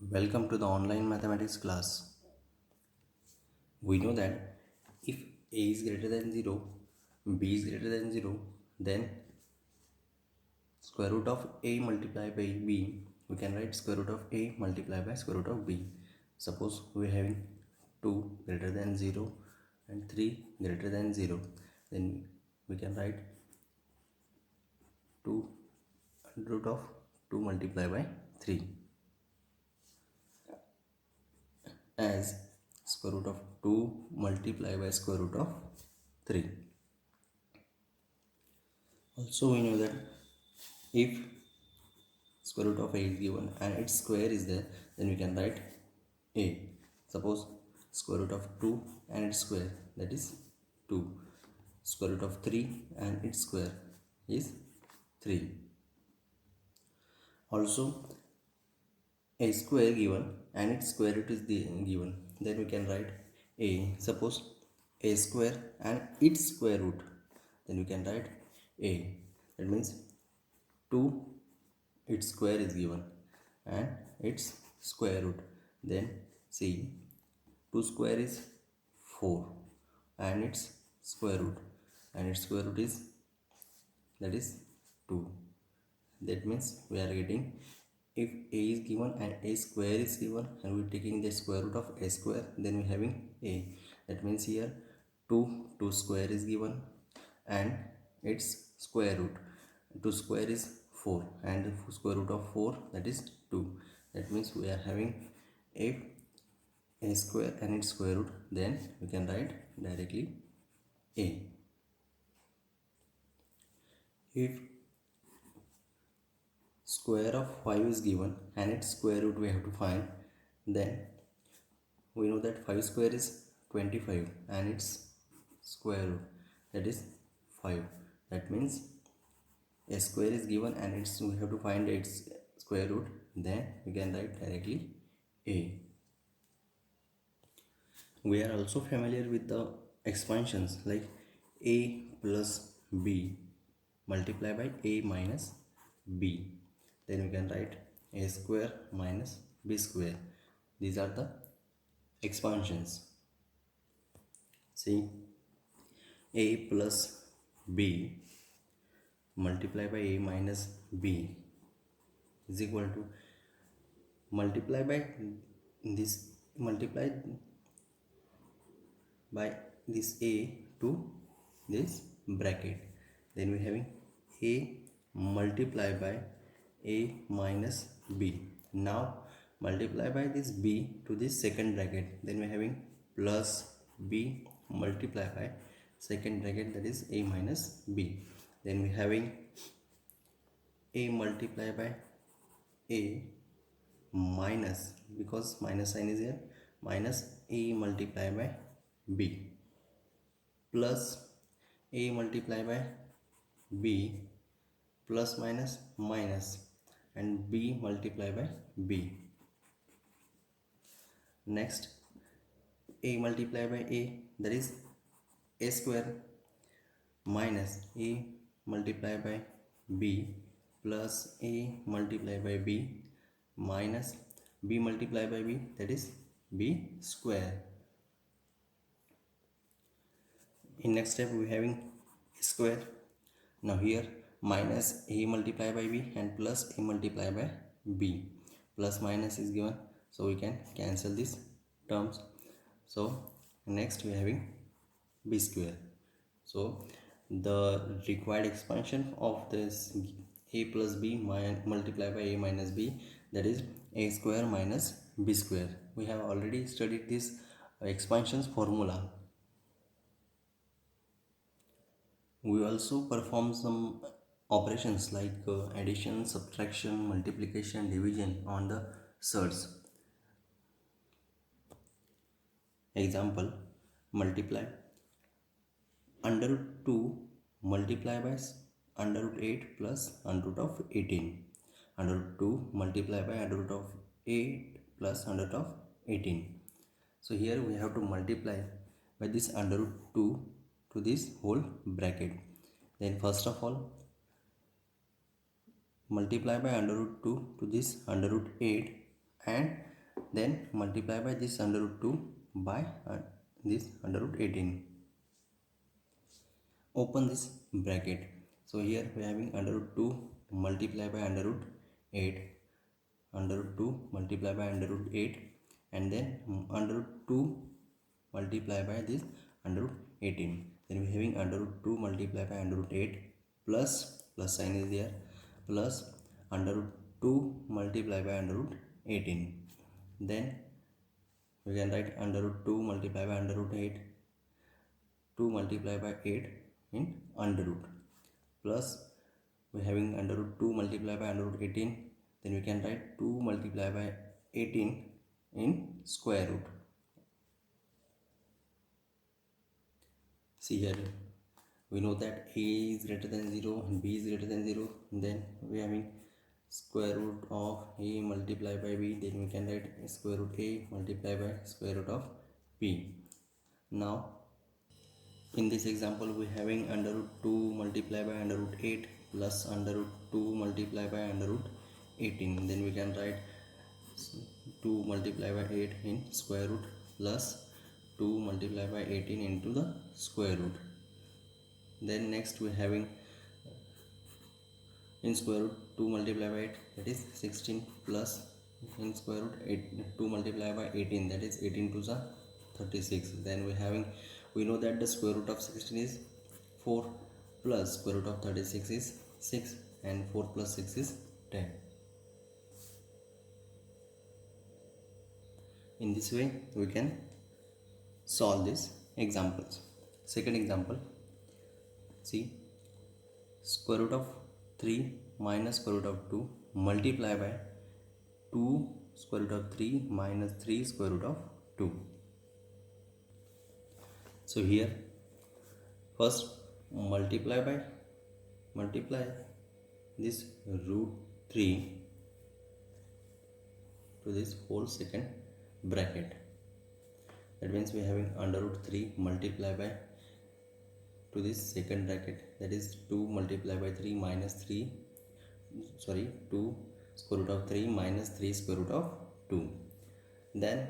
Welcome to the online mathematics class. We know that if a is greater than 0, b is greater than 0, then square root of a multiplied by b, we can write square root of a multiplied by square root of b. Suppose we are having 2 greater than 0 and 3 greater than 0, then we can write 2 root of 2 multiplied by 3 as square root of 2 multiplied by square root of 3. Also we know that if square root of a is given and its square is there, then we can write a. Suppose square root of 2 and its square, that is 2. Square root of 3 and its square is 3. Also a square given and its square root is given, then we can write a. Suppose a square and its square root, then we can write a. That means 2 its square is given and its square root, then see 2 square is 4 and its square root, and its square root is, that is 2. That means we are getting, if a is given and a square is given and we are taking the square root of a square, then we are having a. That means here 2 square is given and its square root, 2 square is 4 and the square root of 4, that is 2. That means we are having a square and its square root, then we can write directly a. If square of 5 is given and its square root we have to find, then we know that 5 square is 25 and its square root, that is 5. That means a square is given and we have to find its square root, then we can write directly a. We are also familiar with the expansions like a plus b multiplied by a minus b, then we can write a square minus b square. These are the expansions. See, a plus b multiplied by a minus b is equal to multiply by this, multiply by this a to this bracket, then we having a multiply by a minus b. Now multiply by this b to this second bracket, then we having plus b multiply by second bracket, that is a minus b. Then we having a multiply by a minus, because minus sign is here, minus a multiply by b plus a multiply by b plus minus minus and b multiply by b. Next a multiply by a, that is a square, minus a multiply by b plus a multiply by b minus b multiply by b, that is b square. In next step we having square. Now here minus a multiply by b and plus a multiply by b, plus minus is given, so we can cancel these terms. So next we are having b square. So the required expansion of this a plus b multiplied by a minus b, that is a square minus b square. We have already studied this expansions formula. We also perform some operations like addition, subtraction, multiplication, division on the surds. Example, multiply under root 2 multiply by under root 8 plus under root of 18. Under root 2 multiply by under root of 8 plus under root of 18. So here we have to multiply by this under root 2 to this whole bracket. Then first of all multiply by under root 2 to this under root 8 and then multiply by this under root 2 by this under root 18. Open this bracket. So here we are having under root 2 multiply by under root 8, under root 2 multiply by under root 8, and then under root 2 multiply by this under root 18. Then we are having under root 2 multiply by under root 8 plus sign is there, plus under root 2 multiply by under root 18. Then we can write under root 2 multiply by under root 8, 2 multiply by 8 in under root, plus we are having under root 2 multiply by under root 18. Then we can write 2 multiply by 18 in square root. See here, we know that a is greater than 0 and b is greater than 0. Then we are having square root of a multiply by b. Then we can write square root a multiply by square root of b. Now in this example we are having under root 2 multiply by under root 8 plus under root 2 multiply by under root 18. Then we can write 2 multiply by 8 in square root plus 2 multiply by 18 into the square root. Then next we are having in square root 2 multiply by 8, that is 16, plus in square root 8 2 multiply by 18, that is 18 to the 36. Then we know that the square root of 16 is 4 plus square root of 36 is 6 and 4 plus 6 is 10. In this way we can solve these examples. Second example, see, square root of 3 minus square root of 2 multiply by 2 square root of 3 minus 3 square root of 2. So here first multiply this root 3 to this whole second bracket. That means we are having under root 3 multiply by to this second bracket, that is 2 multiply by 3 minus 2 square root of 3 minus 3 square root of 2. Then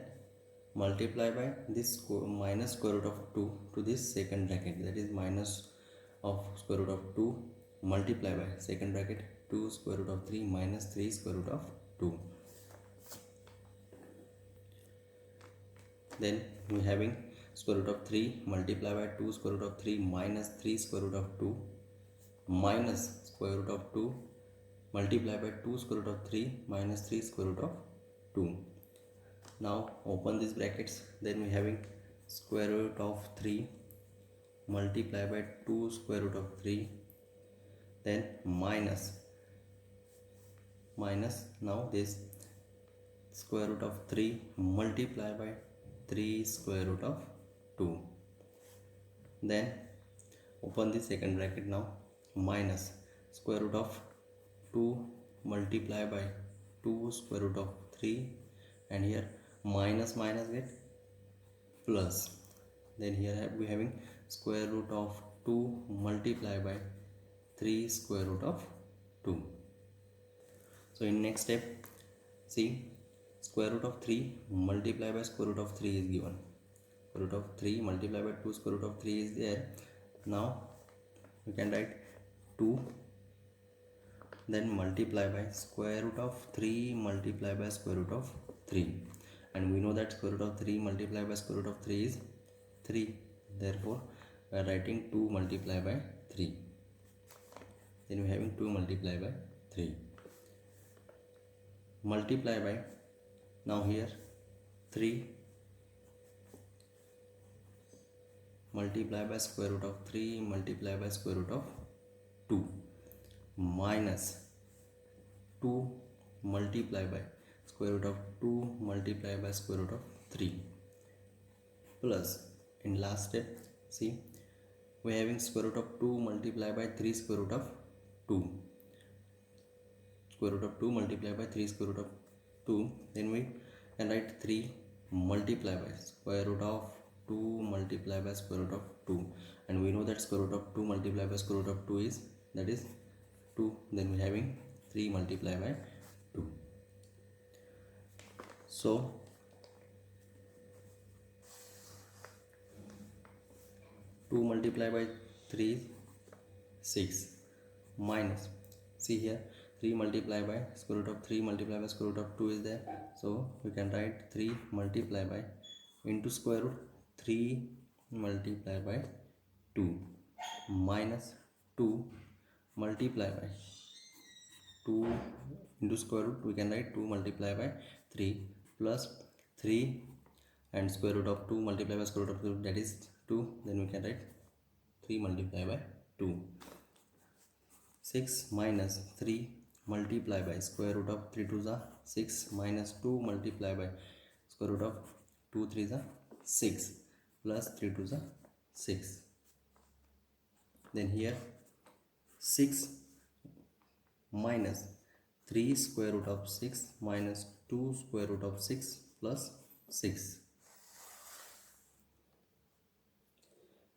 multiply by this minus square root of 2 to this second bracket, that is minus of square root of 2 multiply by second bracket 2 square root of 3 minus 3 square root of 2. Then we are having square root of 3 multiply by 2 square root of 3 minus 3 square root of 2 minus square root of 2 multiply by 2 square root of 3 minus 3 square root of 2. Now open these brackets. Then we are having square root of 3 multiply by 2 square root of 3, then minus now this square root of 3 multiply by 3 square root of 2. Then open the second bracket now, minus square root of 2 multiply by 2 square root of 3, and here minus get plus. Then here we are having square root of 2 multiply by 3 square root of 2. So in next step, see, square root of 3 multiply by square root of 3 is given. Square root of 3 multiply by 2 square root of 3 is there. Now we can write 2, then multiply by square root of 3 multiply by square root of 3, and we know that square root of 3 multiply by square root of 3 is 3. Therefore we are writing 2 multiply by 3. Then we are having 2 multiply by 3 multiply by, now here 3 multiply by square root of 3 multiply by square root of 2 minus 2 multiply by square root of 2 multiply by square root of 3 plus, in last step, see, we are having square root of 2 multiply by 3 square root of 2, square root of 2 multiply by 3 square root of 2. Then we can write 3 multiply by square root of 2 multiply by square root of 2, and we know that square root of 2 multiply by square root of 2 is, that is 2. Then we are having 3 multiply by 2. So 2 multiplied by 3 is 6 minus, see here, 3 multiplied by square root of 3 multiplied by square root of 2 is there, so we can write 3 multiplied by into square root 3 multiplied by 2 minus 2 multiplied by 2 into square root, we can write 2 multiplied by 3 plus 3 and square root of 2 multiplied by square root of 2, that is 2, then we can write 3 multiplied by 2. 6 minus 3 multiplied by square root of 3 to the 6 minus 2 multiplied by square root of 2 3 the 6 plus 3 to the 6. Then here 6 minus 3 square root of 6 minus 2 square root of 6 plus 6.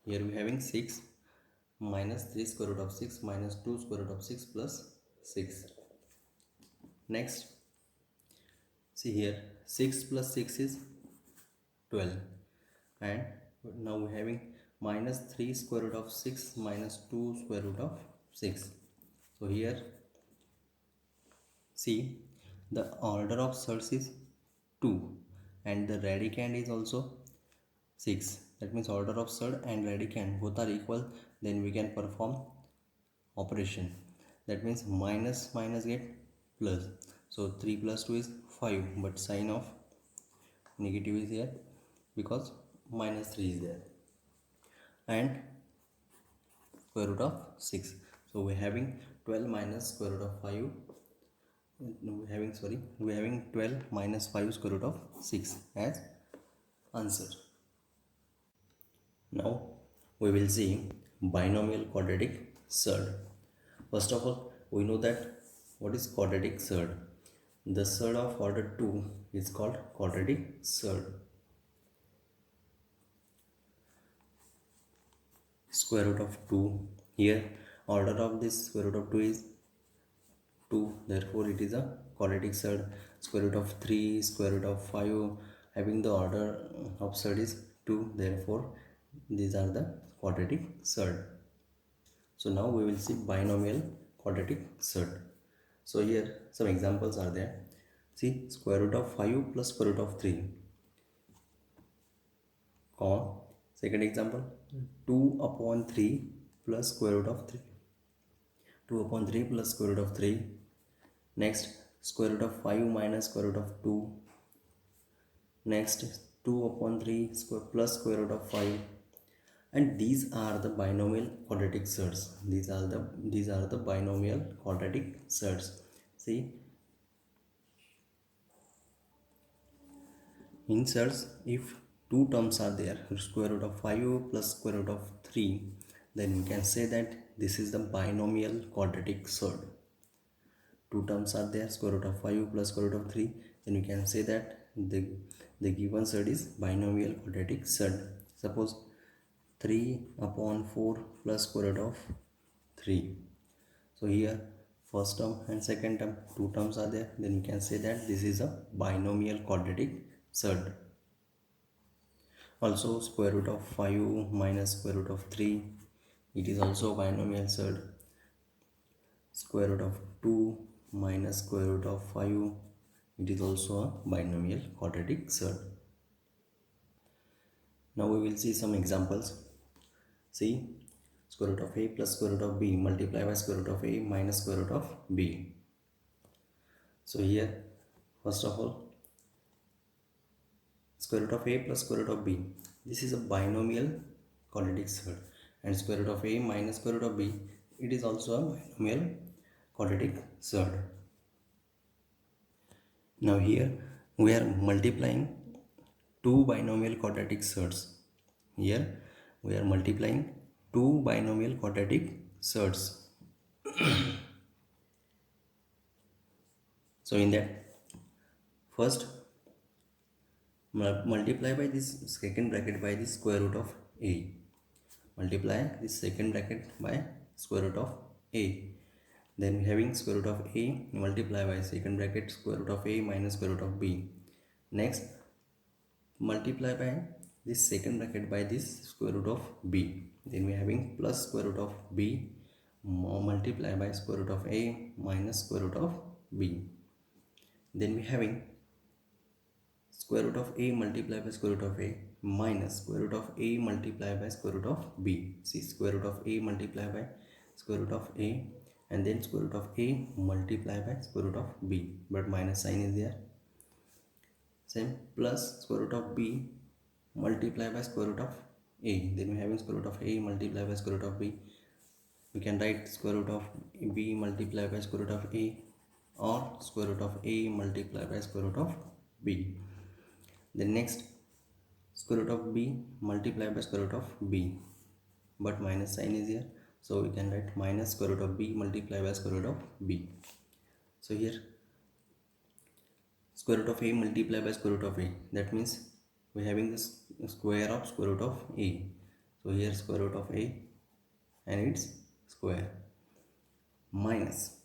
Here we having 6 minus 3 square root of 6 minus 2 square root of 6 plus 6. Next, see here 6 plus 6 is 12, and now we are having minus 3 square root of 6 minus 2 square root of 6. So here see the order of surds is 2 and the radicand is also 6. That means order of surd and radicand both are equal, then we can perform operation. That means minus minus get plus, so 3 plus 2 is 5, but sign of negative is here because minus 3 is there, and square root of 6. So we're having 12 minus square root of 5, we're having 12 minus 5 square root of 6 as answer. Now we will see binomial quadratic surd. First of all, we know that what is quadratic surd. The surd of order 2 is called quadratic surd. Square root of 2, here order of this square root of 2 is 2, therefore it is a quadratic surd. Square root of 3, square root of 5, having the order of surd is 2, therefore these are the quadratic surd. So now we will see binomial quadratic surd. So here some examples are there. See, square root of 5 plus square root of 3, comma, second example 2 upon 3 plus square root of 3, 2 upon 3 plus square root of 3. Next, square root of 5 minus square root of 2. Next, 2 upon 3 square plus square root of 5. And these are the binomial quadratic surds. These are the binomial quadratic surds. See, in surds, if two terms are there, square root of 5 plus square root of 3, then we can say that this is the binomial quadratic surd. Two terms are there, square root of 5 plus square root of 3, then we can say that the given surd is binomial quadratic surd. Suppose 3 upon 4 plus square root of 3. So here first term and second term, two terms are there, then we can say that this is a binomial quadratic surd. Also square root of 5 minus square root of 3, it is also binomial surd. Square root of 2 minus square root of 5, it is also a binomial quadratic surd. Now we will see some examples. See, square root of a plus square root of b multiplied by square root of a minus square root of b. So here first of all, square root of a plus square root of b, this is a binomial quadratic surd, and square root of a minus square root of b, it is also a binomial quadratic surd. Now here we are multiplying two binomial quadratic surds. Here we are multiplying two binomial quadratic surds. So in that, first multiply by this second bracket by the square root of a. Multiply this second bracket by square root of a. Then having square root of a multiply by second bracket square root of a minus square root of b. Next, multiply by this second bracket by this square root of b. Then we are having plus square root of b multiply by square root of a minus square root of b. Then we are having square root of a multiplied by square root of a minus square root of a multiplied by square root of b. See, square root of a multiplied by square root of a, and then square root of a multiplied by square root of b, but minus sign is there. Same, plus square root of b multiplied by square root of a. Then we having square root of a multiplied by square root of b. We can write square root of b multiplied by square root of a, or square root of a multiplied by square root of b. Then next, square root of b multiplied by square root of b, but minus sign is here, so we can write minus square root of b multiplied by square root of b. So here square root of a multiplied by square root of a, that means we are having this square of square root of a. So here square root of a and its square minus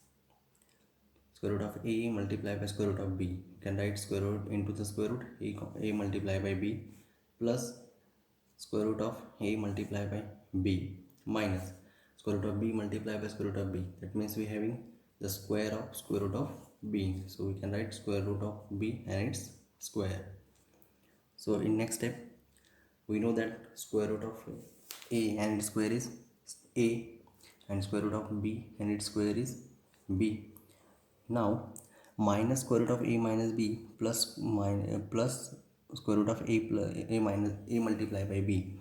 square root of a multiplied by square root of b. You can write square root into the square root a multiplied by b plus square root of a multiplied by b minus square root of b multiplied by square root of b. That means we are having the square of square root of b. So we can write square root of b and its square. So in next step, we know that square root of a and its square is a, and square root of b and its square is b. Now minus square root of a minus b plus square root of a plus a minus a multiplied by b,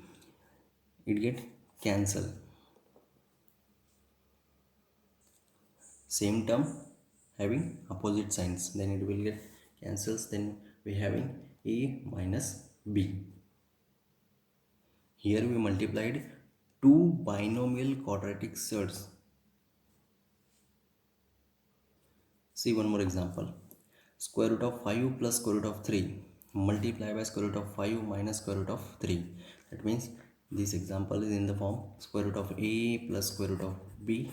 it get cancel. Same term having opposite signs, then it will get cancels. Then we having a minus b. Here we multiplied two binomial quadratic sets. See one more example. Square root of 5 plus square root of 3 multiply by square root of 5 minus square root of 3. That means this example is in the form square root of a plus square root of b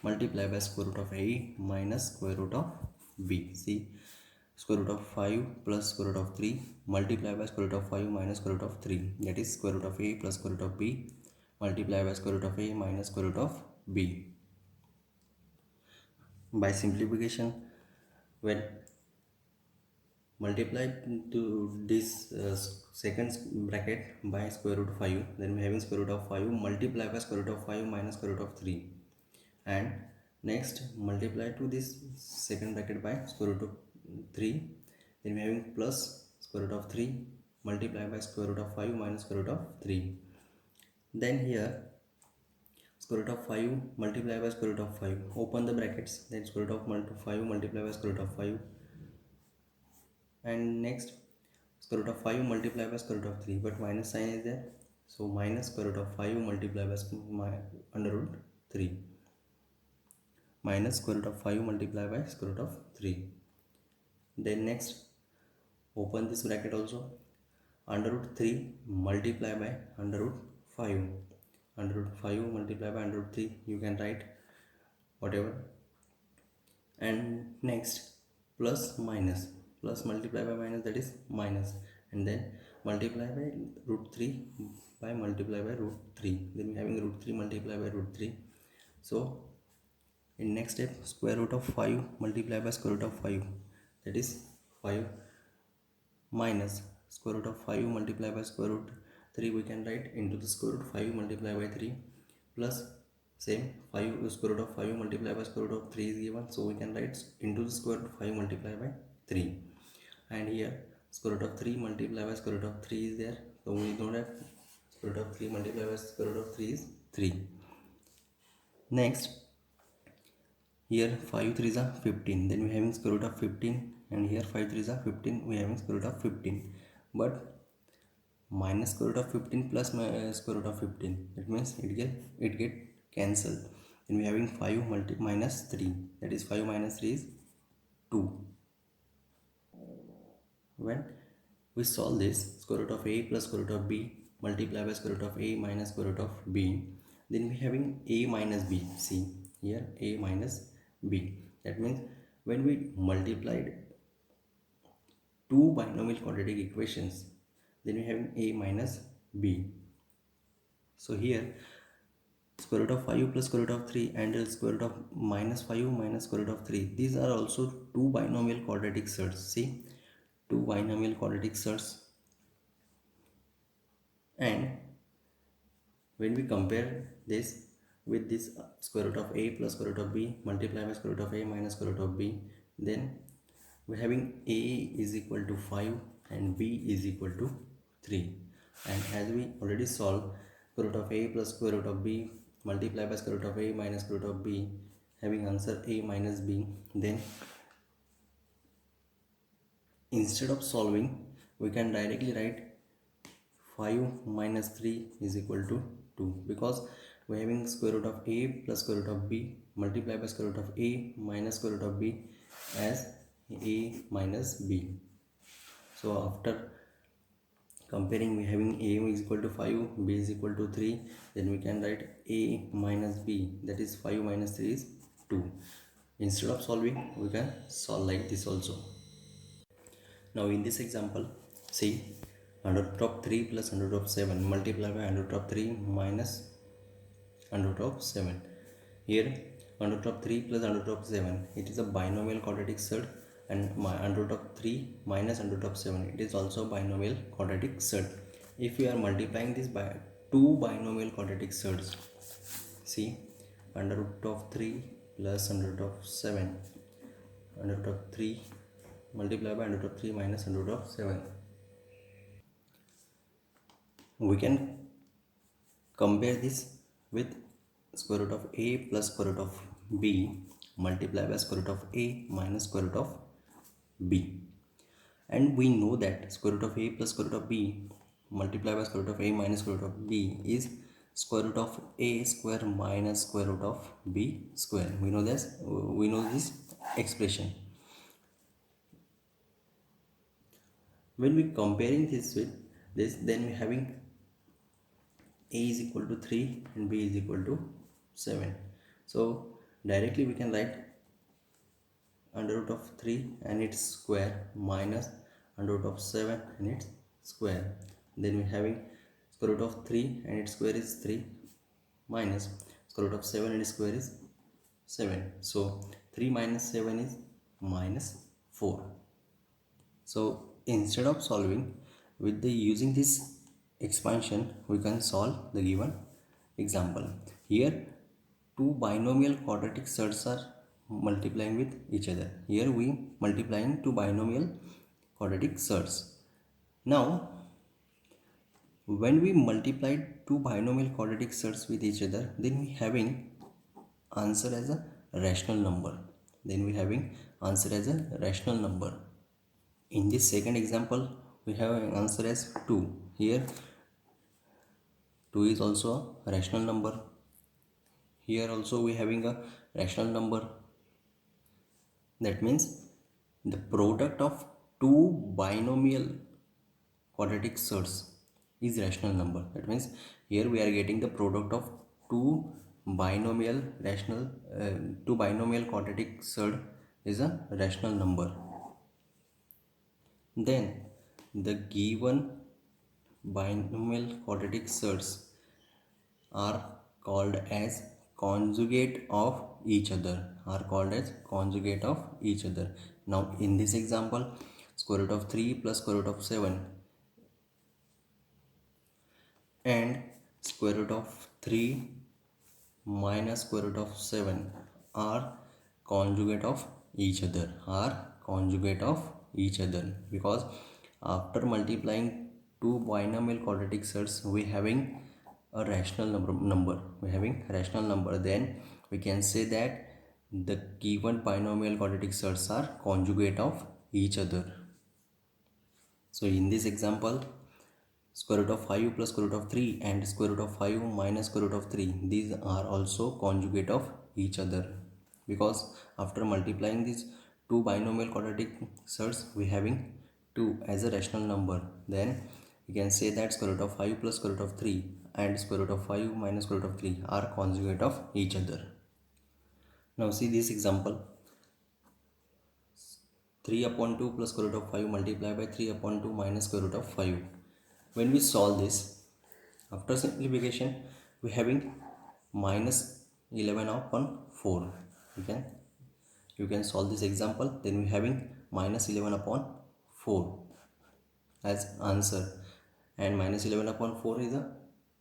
multiply by square root of a minus square root of b. See, square root of 5 plus square root of 3 multiply by square root of 5 minus square root of 3, that is square root of a plus square root of b multiply by square root of a minus square root of b. By simplification, when multiply to this second bracket by square root 5, then we having square root of 5 multiply by square root of 5 minus square root of 3, and next multiply to this second bracket by square root of 3, then we having plus square root of 3 multiply by square root of 5 minus square root of 3. Then here square root of 5 multiply by square root of 5, open the brackets, then square root of 5 multiply by square root of 5, and next square root of 5 multiply by square root of 3, but minus sign is there, so minus square root of 5 multiply by under root 3 minus square root of 5 multiply by square root of 3. Then next open this bracket also, under root 3 multiply by under root 5, under root 5 multiply by under root 3, you can write whatever, and next plus minus, plus multiply by minus, that is minus, and then multiply by root 3 by multiply by root 3, then we having root 3 multiply by root 3. So in next step, square root of 5 multiply by square root of 5, that is 5 minus square root of 5 multiply by square root 3, we can write into the square root 5 multiply by 3 plus same 5 square root of 5 multiply by square root of 3 is given, so we can write into the square root of 5 multiply by 3, and here square root of 3 multiply by square root of 3 is there, so we know that square root of 3 multiply by square root of 3 is 3. Next, here 5 3s are 15, then we having square root of 15, and here 5 3s are 15, we having square root of 15, but minus square root of 15 plus square root of 15, that means it get cancelled. Then we having 5 minus 3, that is 5 minus 3 is 2. When we solve this, square root of a plus square root of b multiply by square root of a minus square root of b, then we having a minus b. See here a minus b, that means when we multiplied two binomial quadratic equations, then we have a minus b. So here square root of 5 plus square root of 3 and square root of minus 5 minus square root of 3, these are also two binomial quadratic sets. See, two binomial quadratic sets. And when we compare this with this square root of a plus square root of b multiplied by square root of a minus square root of b, then we're having a is equal to 5 and b is equal to 3. And as we already solved square root of a plus square root of b multiplied by square root of a minus square root of b having answer a minus b, then instead of solving we can directly write 5 minus 3 is equal to 2, because we're having square root of a plus square root of b multiplied by square root of a minus square root of b as a minus b. So after comparing, we having a is equal to 5, b is equal to 3, then we can write a minus b, that is 5 minus 3 is 2. Instead of solving we can solve like this also. Now in this example, see, under root of 3 plus under root of 7 multiplied by under root of 3 minus under root of 7. Here under root of 3 plus under root of 7, it is a binomial quadratic set, and under root of 3 minus under root of 7, it is also binomial quadratic set. If we are multiplying this by two binomial quadratic sets, see, under root of 3 plus under root of 7, under root of 3 multiplied by under root of 3 minus under root of 7, we can compare this with square root of a plus square root of b multiplied by square root of a minus square root of b. And we know that square root of a plus square root of b multiplied by square root of a minus square root of b is square root of a square minus square root of b square. We know this expression. When we comparing this with this, then we having a is equal to 3 and b is equal to 7. So directly we can write under root of 3 and its square minus under root of 7 and its square. Then we having square root of 3 and its square is 3 minus square root of 7 and its square is 7. So 3 minus 7 is minus 4. So instead of solving with the using this expansion, we can solve the given example. Here two binomial quadratic sets are multiplying with each other. Here we multiplying two binomial quadratic sets. Now when we multiplied two binomial quadratic sets with each other, then we having answer as a rational number. In this second example, we have an answer as 2. Here 2 is also a rational number. Here also we having a rational number. That means the product of two binomial quadratic sets is rational number. That means here we are getting the product of two binomial quadratic set is a rational number. Then the given binomial quadratic sets are called as conjugate of each other. Now in this example, square root of 3 plus square root of 7 and square root of 3 minus square root of 7 are conjugate of each other, because after multiplying two binomial quadratic sets, we having a rational number. Then we can say that the given binomial quadratic sets are conjugate of each other. So in this example, square root of 5 plus square root of 3 and square root of 5 minus square root of 3, these are also conjugate of each other, because after multiplying these two binomial quadratic sets, we having 2 as a rational number. Then we can say that square root of 5 plus square root of 3 and square root of 5 minus square root of 3 are conjugate of each other. Now see this example, 3 upon 2 plus square root of 5 multiplied by 3 upon 2 minus square root of 5. When we solve this, after simplification, we having minus 11 upon 4. You can solve this example. Then we having minus 11 upon 4 as answer, and minus 11 upon 4 is a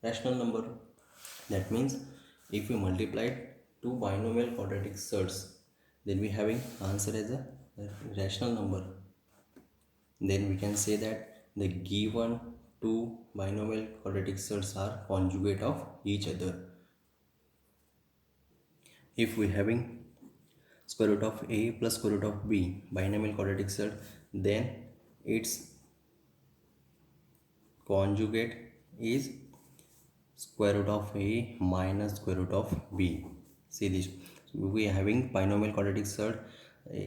rational number. That means if we multiplied two binomial quadratic surds, then we having answer as a rational number. Then we can say that the given two binomial quadratic surds are conjugate of each other. If we having square root of a plus square root of b binomial quadratic surd, then its conjugate is square root of a minus square root of b. See this, we are having binomial quadratic surd,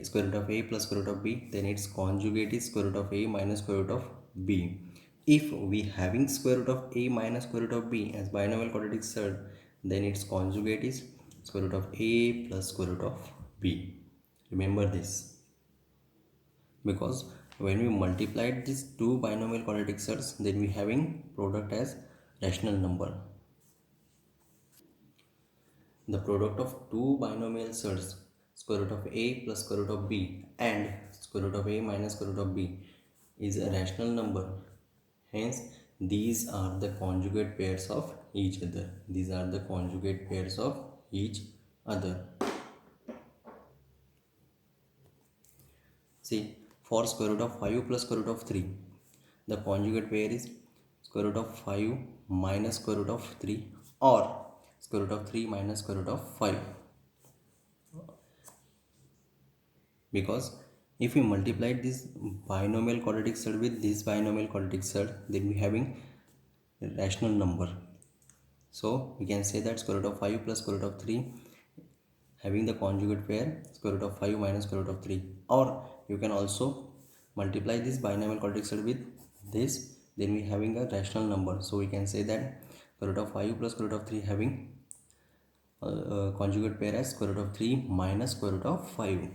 square root of a plus square root of b, then its conjugate is square root of a minus square root of b. If we having square root of a minus square root of b as binomial quadratic surd, then its conjugate is square root of a plus square root of b. Remember this, because when we multiplied these two binomial quadratic surds, then we having product as rational number. The product of two binomial surds, square root of a plus square root of b and square root of a minus square root of b, is a rational number. Hence, these are the conjugate pairs of each other. These are the conjugate pairs of each other. See, for square root of 5 plus square root of 3, the conjugate pair is square root of 5 minus square root of 3 or square root of 3 minus square root of 5. Because if we multiply this binomial quadratic surd with this binomial quadratic surd, then we having rational number. So we can say that square root of 5 plus square root of 3 having the conjugate pair square root of 5 minus square root of 3, or you can also multiply this binomial quadratic surd with this, then we having a rational number. So we can say that square root of 5 plus square root of 3 having conjugate pair as square root of 3 minus square root of 5.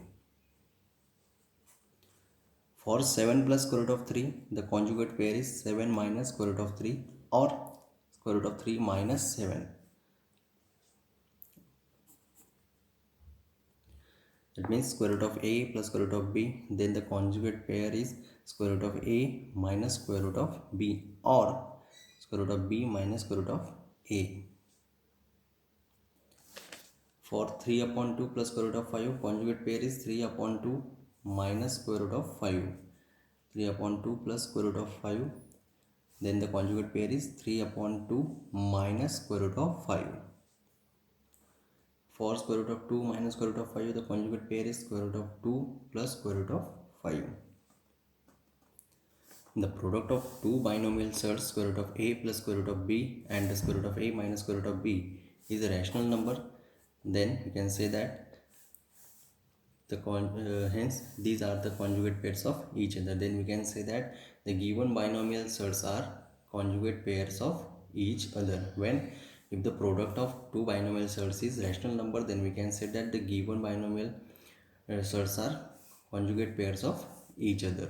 For 7 plus square root of 3, the conjugate pair is 7 minus square root of 3 or square root of 3 minus 7. That means square root of a plus square root of b, then the conjugate pair is square root of a minus square root of b or square root of b minus square root of a. For 3 upon 2 plus square root of 5, conjugate pair is 3 upon 2 minus square root of 5. 3 upon 2 plus square root of 5, then the conjugate pair is 3 upon 2 minus square root of 5. For square root of 2 minus square root of 5, the conjugate pair is square root of 2 plus square root of 5. The product of two binomial surds, square root of a plus square root of b and the square root of a minus square root of b, is a rational number. Then we can say that hence these are the conjugate pairs of each other. Then we can say that the given binomial surds are conjugate pairs of each other. When if the product of two binomial surds is rational number, then we can say that the given binomial surds are conjugate pairs of each other.